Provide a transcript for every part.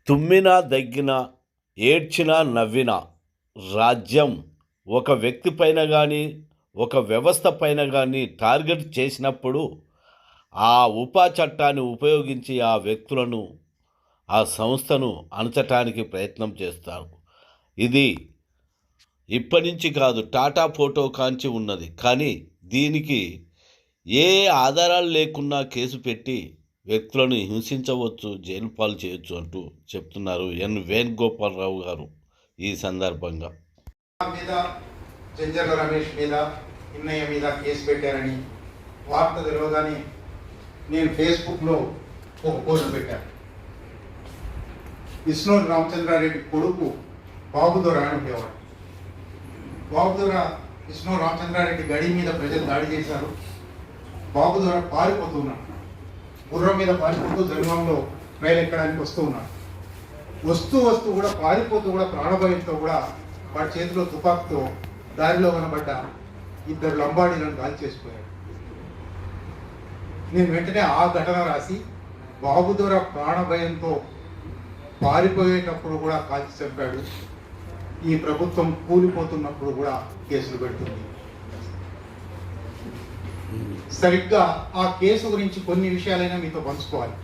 తుమ్మినా దగ్గినా ఏడ్చినా నవ్వినా రాజ్యం ఒక వ్యక్తి పైన కానీ ఒక వ్యవస్థ పైన కానీ టార్గెట్ చేసినప్పుడు ఆ ఉపా చట్టాన్ని ఉపయోగించి ఆ వ్యక్తులను ఆ సంస్థను అణచటానికి ప్రయత్నం చేస్తారు. ఇది ఇప్పటి నుంచి కాదు, టాటా ఫోటో కాంచి ఉన్నది. కానీ దీనికి ఏ ఆధారాలు లేకున్నా కేసు పెట్టి వ్యక్తులను హింసించవచ్చు, జైలు పాలు చేయొచ్చు అంటూ చెప్తున్నారు ఎన్ వేణుగోపాలరావు గారు. ఈ సందర్భంగా మీద జంజర్ల రమేష్ మీద ఇన్నయ్య మీద కేసు పెట్టారని వార్త తెలియగానే నేను ఫేస్బుక్లో ఒక పోస్ట్ పెట్టాను. విష్ణు రామచంద్రారెడ్డి కొడుకు బాబుదొర అని ఉండేవాడు. బాబుదొర విష్ణు రామచంద్రారెడ్డి గడి మీద ప్రజలు దాడి చేశారు. బాబుదొర పారిపోతున్నాడు. గుర్రం మీద పారిపోతూ జన్మంలో రైలు ఎక్కడానికి వస్తూ ఉన్నాడు. వస్తూ కూడా పారిపోతూ కూడా ప్రాణభయంతో కూడా వాడి చేతిలో తుపాకుతో దారిలో కనబడ్డ ఇద్దరు లంబాడీలను గాలి చేసిపోయాడు. నేను వెంటనే ఆ ఘటన రాసి బాబుదొర ప్రాణభయంతో పారిపోయేటప్పుడు కూడా కాల్చి చంపాడు, ఈ ప్రభుత్వం కూలిపోతున్నప్పుడు కూడా కేసులు పెడుతుంది. సరిగ్గా ఆ కేసు గురించి కొన్ని విషయాలైనా మీతో పంచుకోవాలి.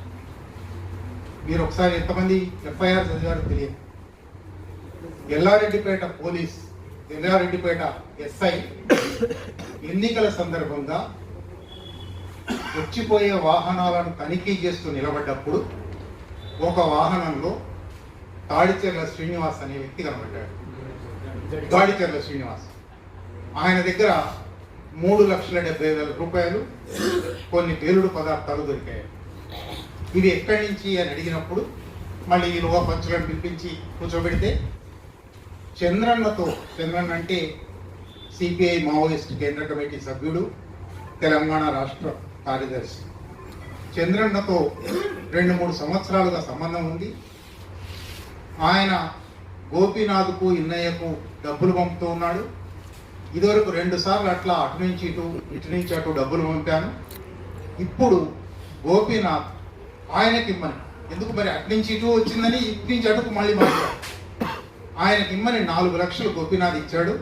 మీరు ఒకసారి ఎంతమంది ఎఫ్ఐఆర్ చదివారో తెలియదు. ఎల్లారెడ్డిపేట పోలీస్, ఎల్లారెడ్డిపేట ఎస్ఐ ఎన్నికల సందర్భంగా వచ్చిపోయే వాహనాలను తనిఖీ చేస్తూ నిలబడ్డప్పుడు ఒక వాహనంలో తాడిచెర్ల శ్రీనివాస్ అనే వ్యక్తి కనబడ్డాడు. తాడిచెర్ల శ్రీనివాస్, ఆయన దగ్గర 3,70,000 రూపాయలు, కొన్ని పేలుడు పదార్థాలు దొరికాయి. ఇవి ఎక్కడి నుంచి అని అడిగినప్పుడు మళ్ళీ ఈ లోహ పంచులను పిలిపించి కూర్చోబెడితే చంద్రన్న అంటే సిపిఐ మావోయిస్ట్ కేంద్ర కమిటీ సభ్యుడు, తెలంగాణ రాష్ట్ర కార్యదర్శి. చంద్రన్నతో 2-3 సంవత్సరాలుగా సంబంధం ఉంది. ఆయన గోపీనాథ్కు ఇన్నయ్యకు డబ్బులు పంపుతూ ఉన్నాడు. ఇదివరకు 2 సార్లు అట్లా అటు నుంచి ఇటు అటు డబ్బులు పంపాను. ఇప్పుడు గోపీనాథ్ ఆయనకి ఇమ్మని, ఎందుకు మరి అటు నుంచి ఇటు వచ్చిందని ఇటు నుంచి అటుకు మళ్ళీ మాట్లాడు, ఆయనకి ఇమ్మని 4 లక్షలు గోపీనాథ్ ఇచ్చాడు.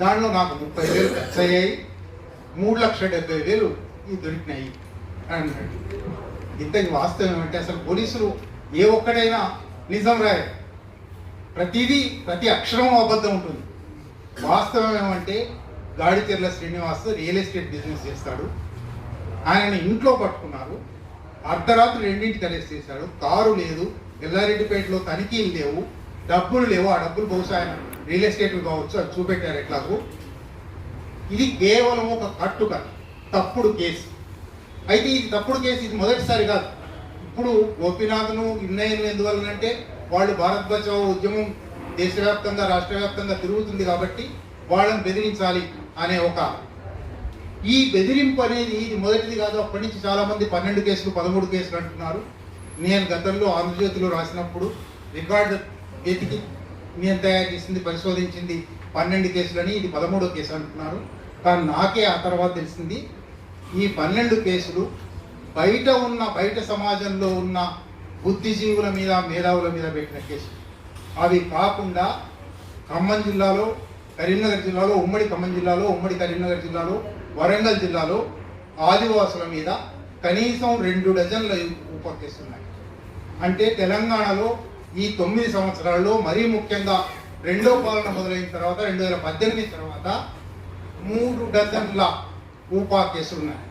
దానిలో నాకు 30,000 ఖర్చు అయ్యాయి, 3,70,000 ఇవి దొరికినాయి అని అన్నాడు. ఇంతకి వాస్తవం ఏమంటే అసలు పోలీసులు ఏ ఒక్కడైనా నిజం రాయరు, ప్రతి అక్షరం అబద్ధం ఉంటుంది. వాస్తవం ఏమంటే Gadicherla Srinivas real estate business చేస్తాడు. ఆయనని ఇంట్లో పట్టుకున్నారు. అర్ధరాత్రి 2ంటికి అరెస్ట్ చేశాడు. కారు లేదు, ఎల్లారెడ్డిపేటలో తనిఖీలు లేవు, డబ్బులు లేవు. ఆ డబ్బులు బహుశా ఆయన రియల్ ఎస్టేట్లు కావచ్చు, అది చూపెట్టారు ఎట్లాగూ. ఇది కేవలం ఒక కట్టుక తప్పుడు కేసు. అయితే ఇది తప్పుడు కేసు, ఇది మొదటిసారి కాదు. ఇప్పుడు గోపీనాథ్ను ఇన్నయ్యను ఎందువల్లనంటే వాళ్ళు భారత్ బచావో ఉద్యమం దేశవ్యాప్తంగా రాష్ట్ర వ్యాప్తంగా తిరుగుతుంది కాబట్టి వాళ్ళని బెదిరించాలి అనే ఈ బెదిరింపు అనేది ఇది మొదటిది కాదు. అప్పటి నుంచి చాలామంది 12 కేసులు 13 కేసులు అంటున్నారు. నేను గతంలో ఆంధ్రజ్యోతిలో రాసినప్పుడు రికార్డు వెతికి నేను తయారు చేసింది, పరిశోధించింది 12 కేసులని, ఇది 13వ కేసు అంటున్నారు. కానీ నాకే ఆ తర్వాత తెలిసింది ఈ 12 కేసులు బయట సమాజంలో ఉన్న బుద్ధిజీవుల మీద, మేధావుల మీద పెట్టిన కేసులు. అవి కాకుండా ఖమ్మం జిల్లాలో, కరీంనగర్ జిల్లాలో, ఉమ్మడి ఖమ్మం జిల్లాలో, ఉమ్మడి కరీంనగర్ జిల్లాలో, వరంగల్ జిల్లాలో ఆదివాసుల మీద కనీసం 2 డజన్ల ఉప కేసులు ఉన్నాయి. అంటే తెలంగాణలో ఈ 9 సంవత్సరాల్లో మరీ ముఖ్యంగా రెండో పాలన మొదలైన తర్వాత 2018 తర్వాత 3 డజన్ల ఉపా కేసులు ఉన్నాయి.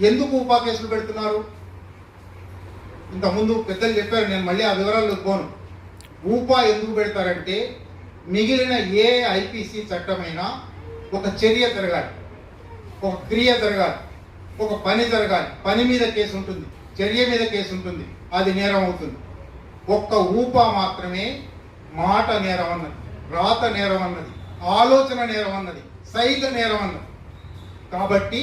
ఎందుకు ఉపా కేసులు పెడుతున్నారు? ఇంతకుముందు పెద్దలు చెప్పారు, నేను మళ్ళీ ఆ వివరాల్లో పోను. ఊపా ఎందుకు పెడతారంటే మిగిలిన ఏ ఐపీసీ చట్టమైనా ఒక చర్య జరగాలి, ఒక క్రియ జరగాలి, ఒక పని జరగాలి. పని మీద కేసు ఉంటుంది, చర్య మీద కేసు ఉంటుంది, అది నేరం అవుతుంది. ఒక్క ఊపా మాత్రమే మాట నేరం అన్నది, రాత నేరం అన్నది, ఆలోచన నేరం అన్నది, సైగ నేరం అన్నది. కాబట్టి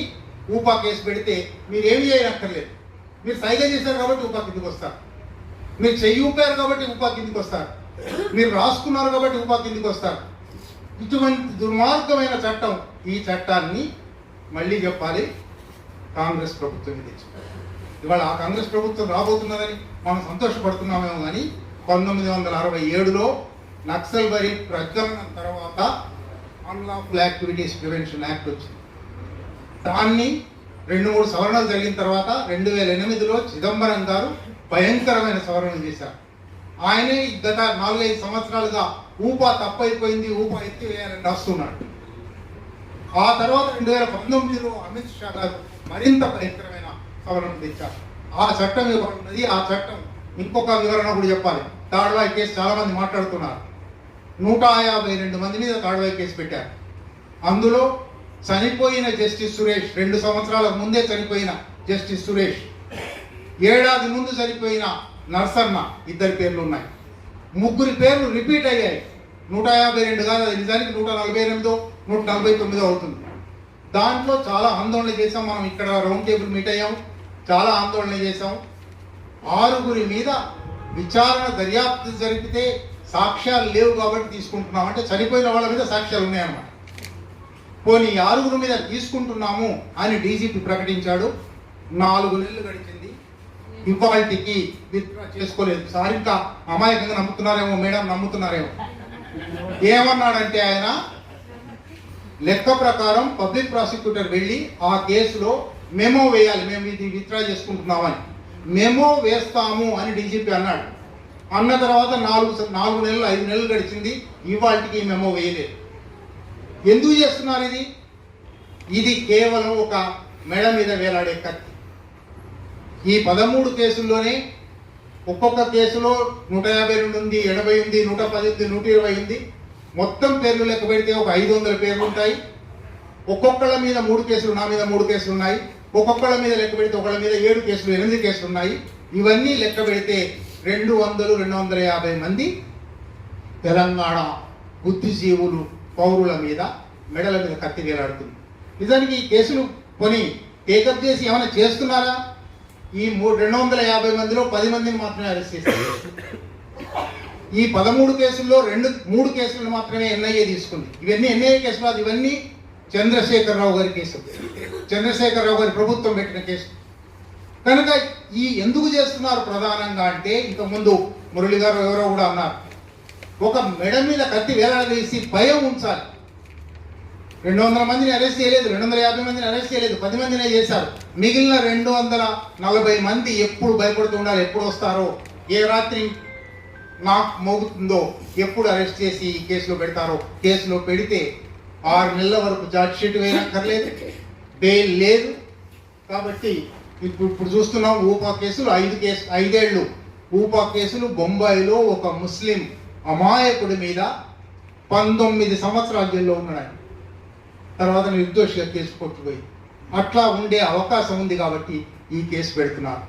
ఊపా కేసు పెడితే మీరేమి చేయనక్కర్లేదు. మీరు సైగ చేశారు కాబట్టి ఉపా కిందికి వస్తారు, మీరు చెయ్యి ఊపారు కాబట్టి ఉపా కిందికి వస్తారు, మీరు రాసుకున్నారు కాబట్టి ఉపా కిందికి వస్తారు. ఇటువంటి దుర్మార్గమైన చట్టం, ఈ చట్టాన్ని మళ్ళీ చెప్పాలి కాంగ్రెస్ ప్రభుత్వం తెచ్చింది. ఇవాళ ఆ కాంగ్రెస్ ప్రభుత్వం రాబోతున్నదని మనం సంతోషపడుతున్నామేమో, కానీ 1967లో నక్సల్బరీ ప్రజ్వలనం తర్వాత అన్లాఫుల్ యాక్టివిటీస్ ప్రివెన్షన్ యాక్ట్ వచ్చింది. దాన్ని 2-3 సవరణలు జరిగిన తర్వాత 2008లో చిదంబరం గారు భయంకరమైన సవరణలు చేశారు. ఆయనే గత 4-5 సంవత్సరాలుగా ఊపా తప్పైపోయింది, ఊపా ఎత్తివేయాలని రాస్తున్నాడు. ఆ తర్వాత 2019లో అమిత్ షా గారు మరింత భయంకరమైన సవరణలు తెచ్చారు. ఆ చట్టం వివరణ ఉన్నది. ఆ చట్టం ఇంకొక వివరణ కూడా చెప్పాలి. తాడ్వాయి కేసు చాలా మంది మాట్లాడుతున్నారు. 152 మంది మీద తాడ్వాయి కేసు పెట్టారు. అందులో చనిపోయిన జస్టిస్ సురేష్, 2 సంవత్సరాల ముందే చనిపోయిన జస్టిస్ సురేష్, ఏడాది ముందు చనిపోయిన నర్సన్న, 2 పేర్లు ఉన్నాయి. 3 పేర్లు రిపీట్ అయ్యాయి. 152 కాదు, అది నిజానికి 148, 149 అవుతుంది. దాంట్లో చాలా ఆందోళన చేసాం. మనం ఇక్కడ రౌండ్ టేబుల్ మీట్ అయ్యాం, చాలా ఆందోళన చేసాం. 6 మీద విచారణ దర్యాప్తు జరిపితే సాక్ష్యాలు లేవు కాబట్టి తీసుకుంటున్నాం. అంటే చనిపోయిన వాళ్ళ మీద సాక్ష్యాలు ఉన్నాయన్నమాట. పోనీ 6 మీద తీసుకుంటున్నాము అని డీజీపీ ప్రకటించాడు. 4 నెలలు గడిచింది, ఇవాళకి విత్డ్రా చేసుకోలేదు. సార్ ఇంకా అమాయకంగా నమ్ముతున్నారేమో మేడం, నమ్ముతున్నారేమో. ఏమన్నాడంటే ఆయన లెక్క ప్రకారం పబ్లిక్ ప్రాసిక్యూటర్ వెళ్ళి ఆ కేసులో మెమో వేయాలి, మేము ఇది విత్డ్రా చేసుకుంటున్నామని. మెమో వేస్తాము అని డీజీపీ అన్నాడు. అన్న తర్వాత 4 నెలలు 5 నెలలు గడిచింది, ఇవాళకి మెమో వేయలేదు. ఎందుకు చేస్తున్నారు ఇది? ఇది కేవలం ఒక మెడ మీద వేలాడే కత్తి. ఈ 13 కేసుల్లోనే ఒక్కొక్క కేసులో 152 ఉంది, 80 ఉంది, 110 ఉంది, 120 ఉంది. మొత్తం పేర్లు లెక్క పెడితే ఒక 500 పేర్లు ఉంటాయి. ఒక్కొక్కళ్ళ మీద 3 కేసులు, నా మీద 3 కేసులు ఉన్నాయి. ఒక్కొక్కళ్ళ మీద లెక్క పెడితే ఒకళ్ళ మీద 7 కేసులు, 8 కేసులు ఉన్నాయి. ఇవన్నీ లెక్క పెడితే 200-250 మంది తెలంగాణ బుద్ధిజీవులు, పౌరుల మీద మెడల మీద కత్తి వేలాడుతుంది. నిజానికి ఈ కేసులు కొని టేకప్ చేసి ఏమైనా చేస్తున్నారా? ఈ 250 మందిలో 10 మందిని మాత్రమే అరెస్ట్ చేస్తారు. ఈ 13 కేసుల్లో 3 కేసులను మాత్రమే ఎన్ఐఏ తీసుకుంది. ఇవన్నీ ఎన్ఐఏ కేసులు కాదు, ఇవన్నీ చంద్రశేఖరరావు గారి కేసు, చంద్రశేఖరరావు గారి ప్రభుత్వం పెట్టిన కేసు. కనుక ఈ ఎందుకు చేస్తున్నారు ప్రధానంగా అంటే, ఇంతకుముందు మురళి గారు ఎవరో కూడా అన్నారు, ఒక మెడ మీద కత్తి వేలాడదీసి భయం ఉంచాలి. 200 మందిని అరెస్ట్ చేయలేదు, 250 మందిని అరెస్ట్ చేయలేదు, 10 మందినే చేశారు. మిగిలిన 240 మంది ఎప్పుడు భయపడుతూ ఉండాలి, ఎప్పుడు వస్తారో, ఏ రాత్రి నాకు మోగుతుందో, ఎప్పుడు అరెస్ట్ చేసి ఈ కేసులో పెడతారో. కేసులో పెడితే 6 నెలల వరకు ఛార్జ్ షీట్ వేయనక్కర్లేదు, బెయిల్ లేదు. కాబట్టి ఇప్పుడు చూస్తున్నాం ఊపా కేసులు 5 ఏళ్ళు. ఊపా కేసులు బొంబాయిలో ఒక ముస్లిం అమాయకుడి మీద 19 సంవత్సరాల జైల్లో ఉన్నాడు. తర్వాత నిర్దోషిగా కేసు కొట్టుపోయి అట్లా ఉండే అవకాశం ఉంది కాబట్టి ఈ కేసు పెడుతున్నారు.